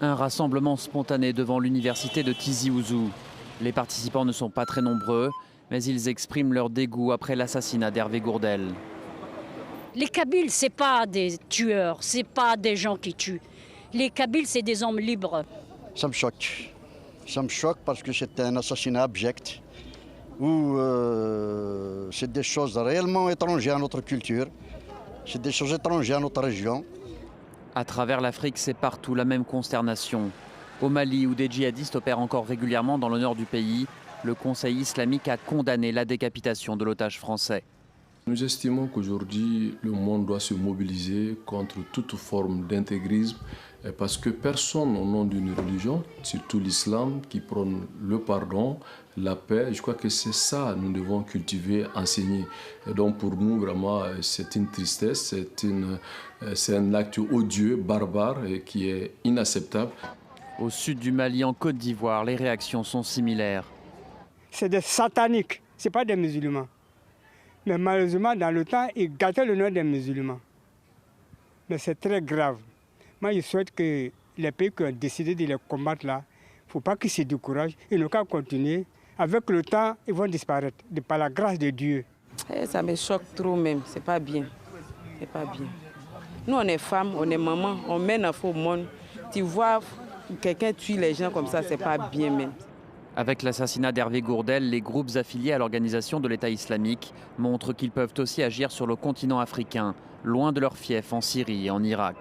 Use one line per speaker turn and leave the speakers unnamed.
Un rassemblement spontané devant l'université de Tizi Ouzou. Les participants ne sont pas très nombreux, mais ils expriment leur dégoût après l'assassinat d'Hervé Gourdel.
Les Kabyles, ce n'est pas des tueurs, ce n'est pas des gens qui tuent. Les Kabyles, c'est des hommes libres.
Ça me choque. Ça me choque parce que c'est un assassinat abject, où c'est des choses réellement étrangères à notre culture, c'est des choses étrangères à notre région.
À travers l'Afrique, c'est partout la même consternation. Au Mali, où des djihadistes opèrent encore régulièrement dans le nord du pays, le Conseil islamique a condamné la décapitation de l'otage français.
Nous estimons qu'aujourd'hui, le monde doit se mobiliser contre toute forme d'intégrisme parce que personne au nom d'une religion, surtout l'islam, qui prône le pardon, la paix, je crois que c'est ça que nous devons cultiver, enseigner. Et donc pour nous, vraiment, c'est une tristesse, c'est un acte odieux, barbare et qui est inacceptable.
Au sud du Mali, en Côte d'Ivoire, les réactions sont similaires.
C'est des sataniques, ce n'est pas des musulmans. Mais malheureusement, dans le temps, ils gâtaient le nom des musulmans. Mais c'est très grave. Moi, je souhaite que les pays qui ont décidé de les combattre là, il ne faut pas qu'ils se découragent. Ils n'ont qu'à continuer. Avec le temps, ils vont disparaître, par la grâce de Dieu.
Ça me choque trop même, c'est pas bien. C'est pas bien. Nous, on est femmes, on est mamans, on mène un faux monde. Tu vois, quelqu'un tue les gens comme ça, c'est pas bien même.
Avec l'assassinat d'Hervé Gourdel, les groupes affiliés à l'organisation de l'État islamique montrent qu'ils peuvent aussi agir sur le continent africain, loin de leurs fiefs en Syrie et en Irak.